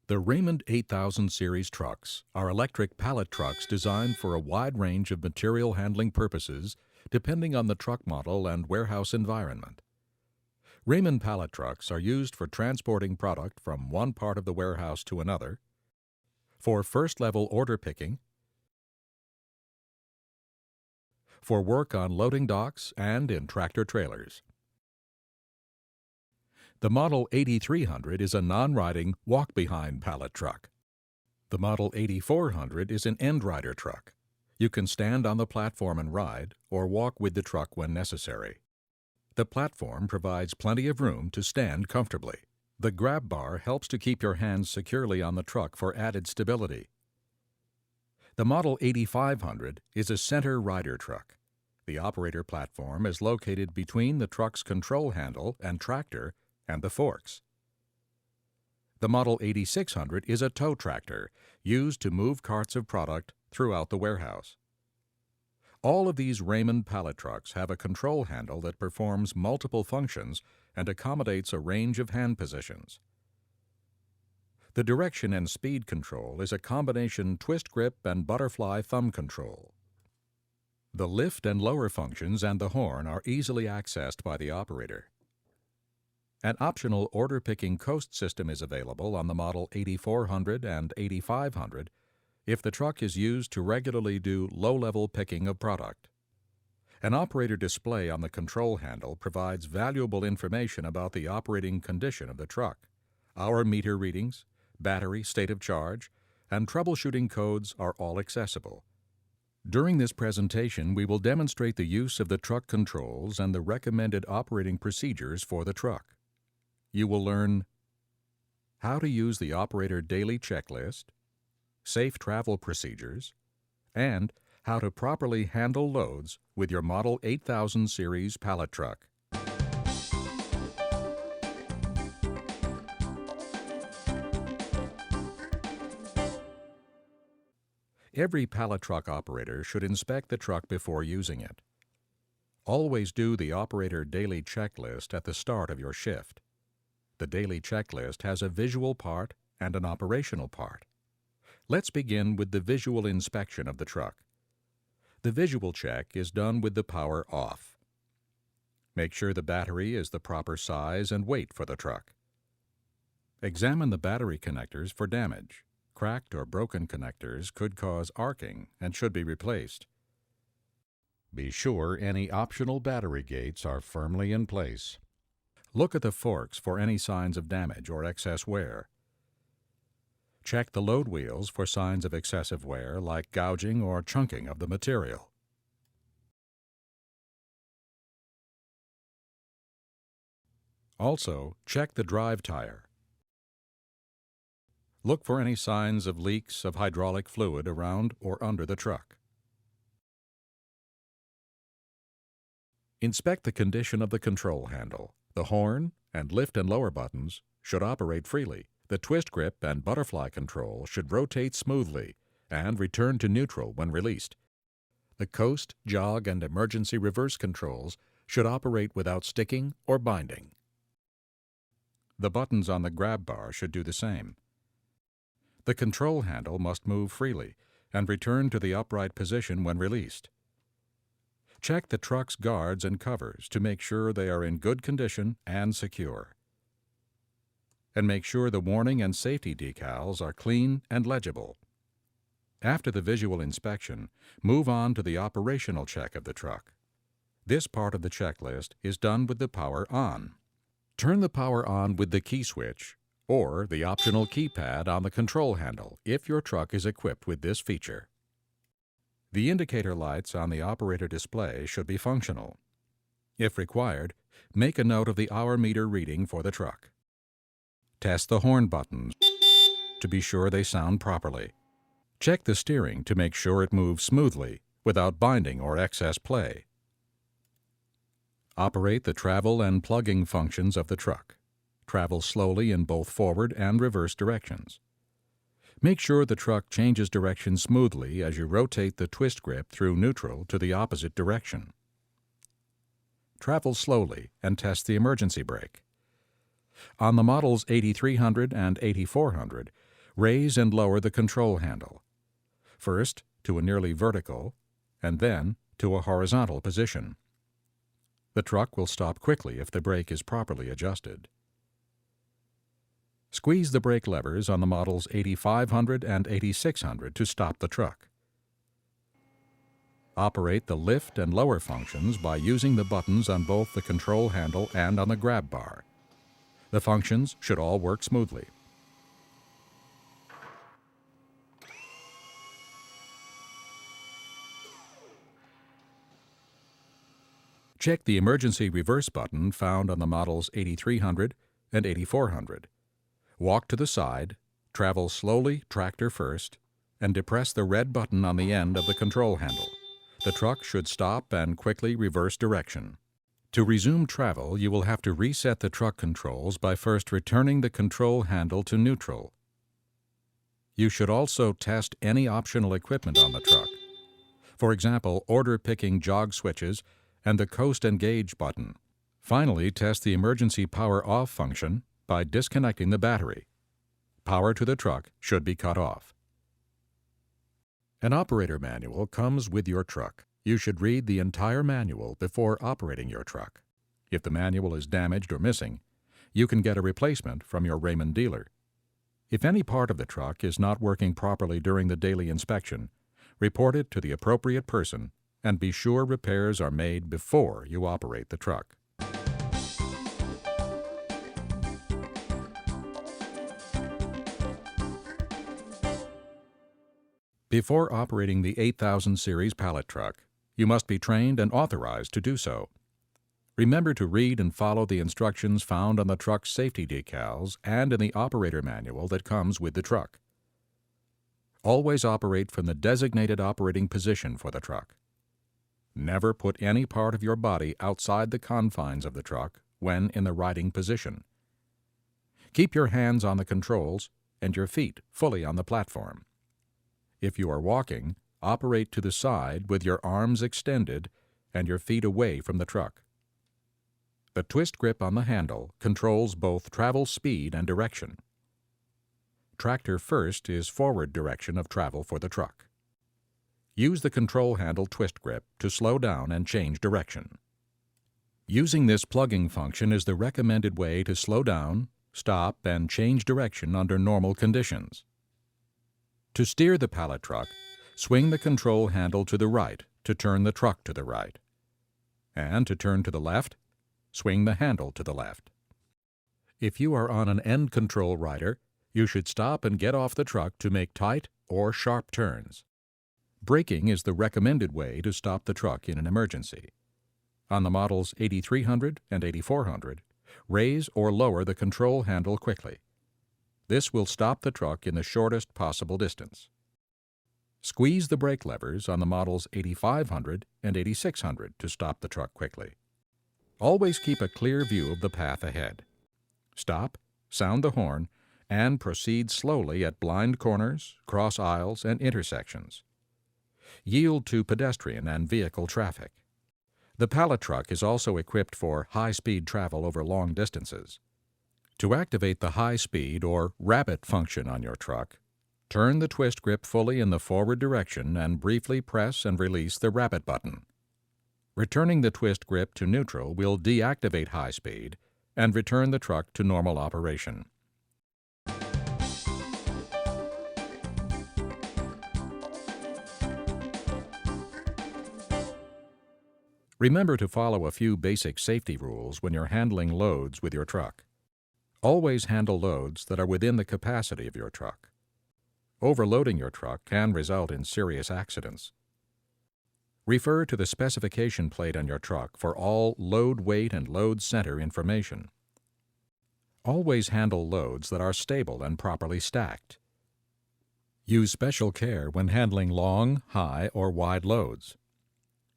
The Raymond 8000 series trucks are electric pallet trucks designed for a wide range of material handling purposes depending on the truck model and warehouse environment. Raymond pallet trucks are used for transporting product from one part of the warehouse to another, for first-level order picking, for work on loading docks and in tractor-trailers. The Model 8300 is a non-riding, walk-behind pallet truck. The Model 8400 is an end-rider truck. You can stand on the platform and ride, or walk with the truck when necessary. The platform provides plenty of room to stand comfortably. The grab bar helps to keep your hands securely on the truck for added stability. The Model 8500 is a center rider truck. The operator platform is located between the truck's control handle and tractor and the forks. The Model 8600 is a tow tractor used to move carts of product throughout the warehouse. All of these Raymond pallet trucks have a control handle that performs multiple functions and accommodates a range of hand positions. The direction and speed control is a combination twist grip and butterfly thumb control. The lift and lower functions and the horn are easily accessed by the operator. An optional order-picking coast system is available on the Model 8400 and 8500 if the truck is used to regularly do low-level picking of product. An operator display on the control handle provides valuable information about the operating condition of the truck. Hour meter readings, battery state of charge, and troubleshooting codes are all accessible. During this presentation, we will demonstrate the use of the truck controls and the recommended operating procedures for the truck. You will learn how to use the operator daily checklist, safe travel procedures, and how to properly handle loads with your Model 8000 series pallet truck. Every pallet truck operator should inspect the truck before using it. Always do the operator daily checklist at the start of your shift. The daily checklist has a visual part and an operational part. Let's begin with the visual inspection of the truck. The visual check is done with the power off. Make sure the battery is the proper size and weight for the truck. Examine the battery connectors for damage. Cracked or broken connectors could cause arcing and should be replaced. Be sure any optional battery gates are firmly in place. Look at the forks for any signs of damage or excess wear. Check the load wheels for signs of excessive wear like gouging or chunking of the material. Also, check the drive tire. Look for any signs of leaks of hydraulic fluid around or under the truck. Inspect the condition of the control handle. The horn and lift and lower buttons should operate freely. The twist grip and butterfly control should rotate smoothly and return to neutral when released. The coast, jog, and emergency reverse controls should operate without sticking or binding. The buttons on the grab bar should do the same. The control handle must move freely and return to the upright position when released. Check the truck's guards and covers to make sure they are in good condition and secure. And make sure the warning and safety decals are clean and legible. After the visual inspection, move on to the operational check of the truck. This part of the checklist is done with the power on. Turn the power on with the key switch or the optional keypad on the control handle if your truck is equipped with this feature. The indicator lights on the operator display should be functional. If required, make a note of the hour meter reading for the truck. Test the horn buttons to be sure they sound properly. Check the steering to make sure it moves smoothly without binding or excess play. Operate the travel and plugging functions of the truck. Travel slowly in both forward and reverse directions. Make sure the truck changes direction smoothly as you rotate the twist grip through neutral to the opposite direction. Travel slowly and test the emergency brake. On the models 8300 and 8400, Raise and lower the control handle, first to a nearly vertical and then to a horizontal position. The truck will stop quickly if the brake is properly adjusted. Squeeze the brake levers on the models 8500 and 8600 to stop the truck. Operate the lift and lower functions by using the buttons on both the control handle and on the grab bar. The functions should all work smoothly. Check the emergency reverse button found on the models 8300 and 8400. Walk to the side, travel slowly tractor first, and depress the red button on the end of the control handle. The truck should stop and quickly reverse direction. To resume travel, you will have to reset the truck controls by first returning the control handle to neutral. You should also test any optional equipment on the truck. For example, order-picking jog switches and the coast and gauge button. Finally, test the emergency power off function by disconnecting the battery. Power to the truck should be cut off. An operator manual comes with your truck. You should read the entire manual before operating your truck. If the manual is damaged or missing, you can get a replacement from your Raymond dealer. If any part of the truck is not working properly during the daily inspection, report it to the appropriate person and be sure repairs are made before you operate the truck. Before operating the 8000 series pallet truck, you must be trained and authorized to do so. Remember to read and follow the instructions found on the truck's safety decals and in the operator manual that comes with the truck. Always operate from the designated operating position for the truck. Never put any part of your body outside the confines of the truck when in the riding position. Keep your hands on the controls and your feet fully on the platform. If you are walking, operate to the side with your arms extended and your feet away from the truck. The twist grip on the handle controls both travel speed and direction. Tractor first is forward direction of travel for the truck. Use the control handle twist grip to slow down and change direction. Using this plugging function is the recommended way to slow down, stop, and change direction under normal conditions. To steer the pallet truck, swing the control handle to the right to turn the truck to the right. And to turn to the left, swing the handle to the left. If you are on an end control rider, you should stop and get off the truck to make tight or sharp turns. Braking is the recommended way to stop the truck in an emergency. On the models 8300 and 8400, raise or lower the control handle quickly. This will stop the truck in the shortest possible distance. Squeeze the brake levers on the models 8500 and 8600 to stop the truck quickly. Always keep a clear view of the path ahead. Stop, sound the horn, and proceed slowly at blind corners, cross aisles, and intersections. Yield to pedestrian and vehicle traffic. The pallet truck is also equipped for high-speed travel over long distances. To activate the high-speed or rabbit function on your truck, turn the twist grip fully in the forward direction and briefly press and release the rabbit button. Returning the twist grip to neutral will deactivate high speed and return the truck to normal operation. Remember to follow a few basic safety rules when you're handling loads with your truck. Always handle loads that are within the capacity of your truck. Overloading your truck can result in serious accidents. Refer to the specification plate on your truck for all load weight and load center information. Always handle loads that are stable and properly stacked. Use special care when handling long, high, or wide loads.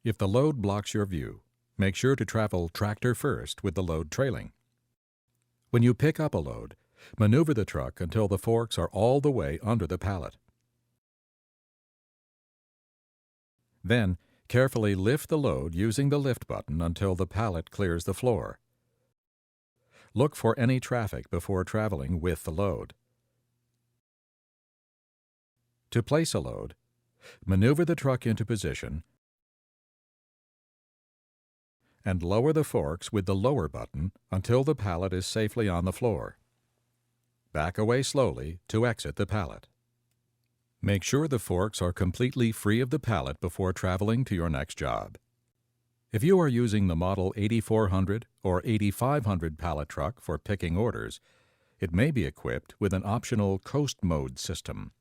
If the load blocks your view, make sure to travel tractor first with the load trailing. When you pick up a load, maneuver the truck until the forks are all the way under the pallet. Then, carefully lift the load using the lift button until the pallet clears the floor. Look for any traffic before traveling with the load. To place a load, maneuver the truck into position and lower the forks with the lower button until the pallet is safely on the floor. Back away slowly to exit the pallet. Make sure the forks are completely free of the pallet before traveling to your next job. If you are using the Model 8400 or 8500 pallet truck for picking orders, it may be equipped with an optional coast mode system.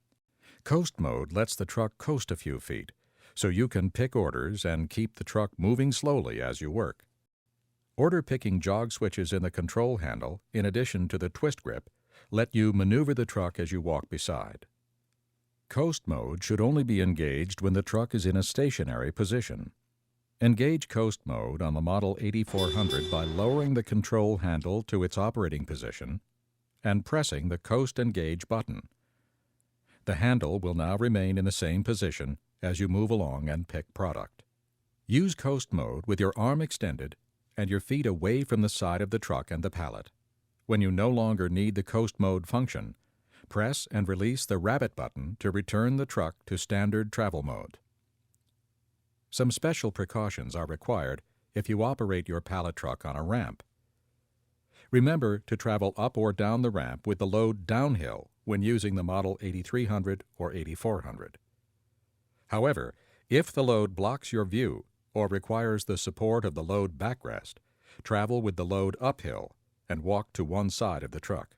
Coast mode lets the truck coast a few feet, so you can pick orders and keep the truck moving slowly as you work. Order picking jog switches in the control handle, in addition to the twist grip, let you maneuver the truck as you walk beside. Coast mode should only be engaged when the truck is in a stationary position. Engage coast mode on the Model 8400 by lowering the control handle to its operating position and pressing the Coast Engage button. The handle will now remain in the same position as you move along and pick product. Use coast mode with your arm extended and your feet away from the side of the truck and the pallet. When you no longer need the coast mode function, press and release the rabbit button to return the truck to standard travel mode. Some special precautions are required if you operate your pallet truck on a ramp. Remember to travel up or down the ramp with the load downhill when using the Model 8300 or 8400. However, if the load blocks your view or requires the support of the load backrest, travel with the load uphill and walk to one side of the truck.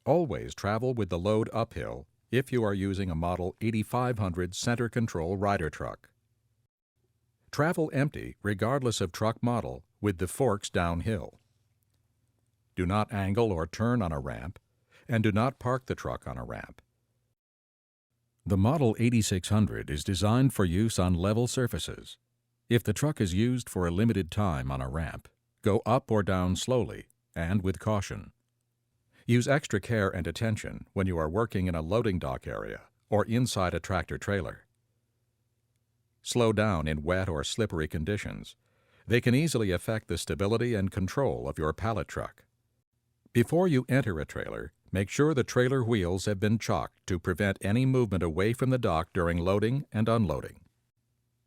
Always travel with the load uphill if you are using a Model 8500 center control rider truck. Travel empty regardless of truck model with the forks downhill. Do not angle or turn on a ramp, and do not park the truck on a ramp. The Model 8600 is designed for use on level surfaces. If the truck is used for a limited time on a ramp, go up or down slowly and with caution. Use extra care and attention when you are working in a loading dock area or inside a tractor trailer. Slow down in wet or slippery conditions. They can easily affect the stability and control of your pallet truck. Before you enter a trailer, make sure the trailer wheels have been chocked to prevent any movement away from the dock during loading and unloading.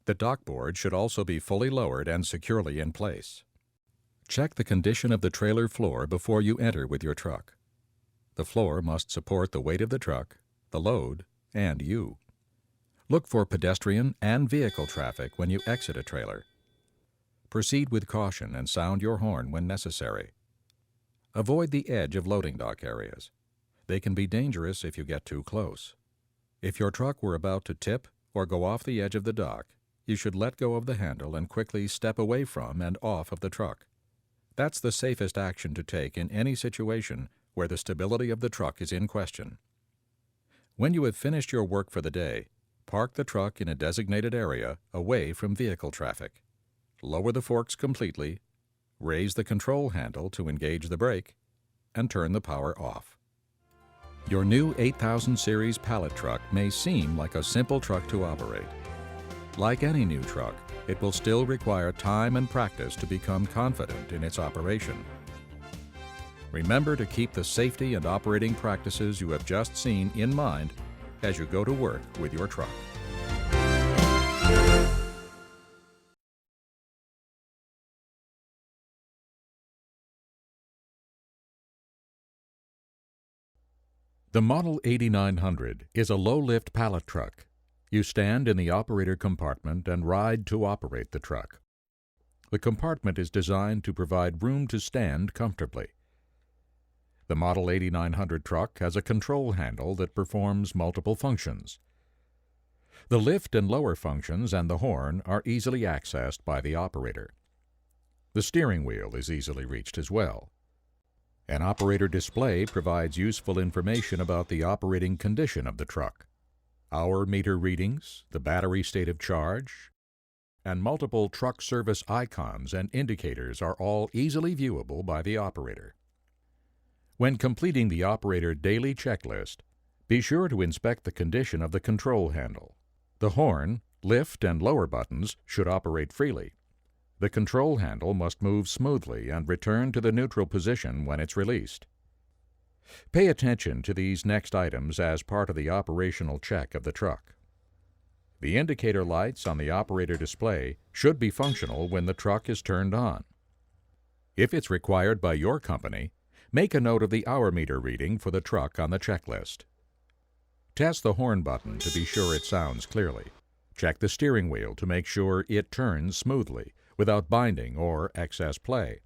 The dock board should also be fully lowered and securely in place. Check the condition of the trailer floor before you enter with your truck. The floor must support the weight of the truck, the load, and you. Look for pedestrian and vehicle traffic when you exit a trailer. Proceed with caution and sound your horn when necessary. Avoid the edge of loading dock areas. They can be dangerous if you get too close. If your truck were about to tip or go off the edge of the dock, you should let go of the handle and quickly step away from and off of the truck. That's the safest action to take in any situation where the stability of the truck is in question. When you have finished your work for the day, park the truck in a designated area away from vehicle traffic. Lower the forks completely, raise the control handle to engage the brake, and turn the power off. Your new 8000 Series pallet truck may seem like a simple truck to operate. Like any new truck, it will still require time and practice to become confident in its operation. Remember to keep the safety and operating practices you have just seen in mind as you go to work with your truck. The Model 8900 is a low-lift pallet truck. You stand in the operator compartment and ride to operate the truck. The compartment is designed to provide room to stand comfortably. The Model 8900 truck has a control handle that performs multiple functions. The lift and lower functions and the horn are easily accessed by the operator. The steering wheel is easily reached as well. An operator display provides useful information about the operating condition of the truck. Hour meter readings, the battery state of charge, and multiple truck service icons and indicators are all easily viewable by the operator. When completing the operator daily checklist, be sure to inspect the condition of the control handle. The horn, lift, and lower buttons should operate freely. The control handle must move smoothly and return to the neutral position when it's released. Pay attention to these next items as part of the operational check of the truck. The indicator lights on the operator display should be functional when the truck is turned on. If it's required by your company, make a note of the hour meter reading for the truck on the checklist. Test the horn button to be sure it sounds clearly. Check the steering wheel to make sure it turns smoothly without binding or excess play.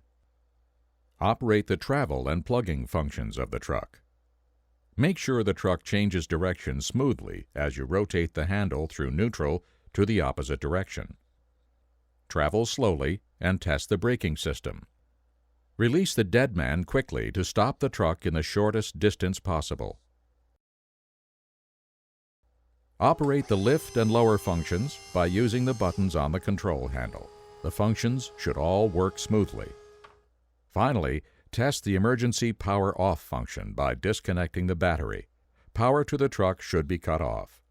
Operate the travel and plugging functions of the truck. Make sure the truck changes direction smoothly as you rotate the handle through neutral to the opposite direction. Travel slowly and test the braking system. Release the dead man quickly to stop the truck in the shortest distance possible. Operate the lift and lower functions by using the buttons on the control handle. The functions should all work smoothly. Finally, test the emergency power off function by disconnecting the battery. Power to the truck should be cut off.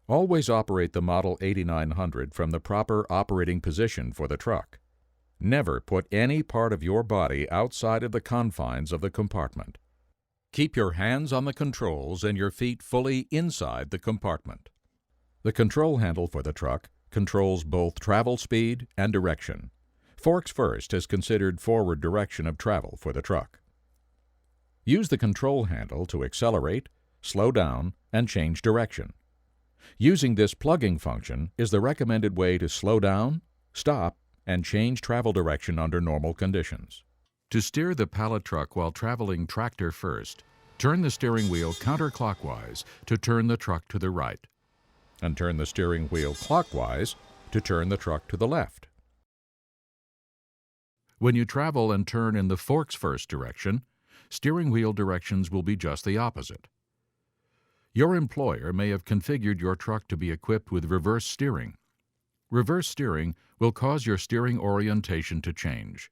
Always operate the Model 8900 from the proper operating position for the truck. Never put any part of your body outside of the confines of the compartment. Keep your hands on the controls and your feet fully inside the compartment. The control handle for the truck controls both travel speed and direction. Forks first is considered forward direction of travel for the truck. Use the control handle to accelerate, slow down, and change direction. Using this plugging function is the recommended way to slow down, stop, and change travel direction under normal conditions. To steer the pallet truck while traveling tractor first, turn the steering wheel counterclockwise to turn the truck to the right, and turn the steering wheel clockwise to turn the truck to the left. When you travel and turn in the forks first direction, steering wheel directions will be just the opposite. Your employer may have configured your truck to be equipped with reverse steering. Reverse steering will cause your steering orientation to change.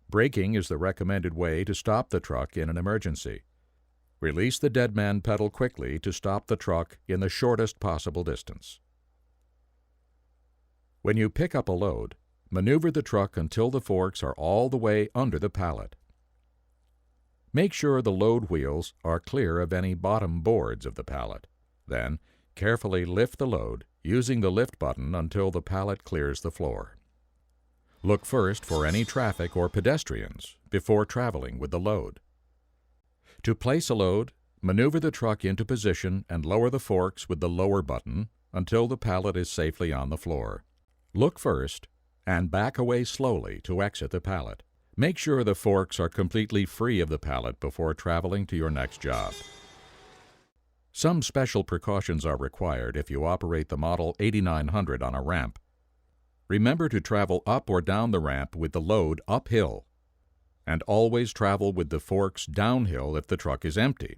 Braking is the recommended way to stop the truck in an emergency. Release the dead man pedal quickly to stop the truck in the shortest possible distance. When you pick up a load, maneuver the truck until the forks are all the way under the pallet. Make sure the load wheels are clear of any bottom boards of the pallet. Then, carefully lift the load using the lift button until the pallet clears the floor. Look first for any traffic or pedestrians before traveling with the load. To place a load, maneuver the truck into position and lower the forks with the lower button until the pallet is safely on the floor. Look first and back away slowly to exit the pallet. Make sure the forks are completely free of the pallet before traveling to your next job. Some special precautions are required if you operate the Model 8900 on a ramp. Remember to travel up or down the ramp with the load uphill, and always travel with the forks downhill if the truck is empty.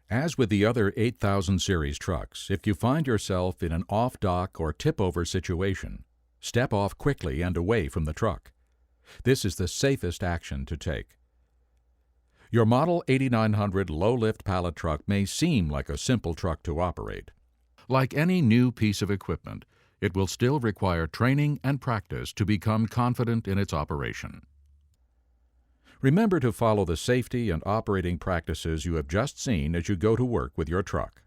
As with the other 8000 series trucks, if you find yourself in an off-dock or tip-over situation, step off quickly and away from the truck. This is the safest action to take. Your Model 8900 low-lift pallet truck may seem like a simple truck to operate. Like any new piece of equipment, it will still require training and practice to become confident in its operation. Remember to follow the safety and operating practices you have just seen as you go to work with your truck.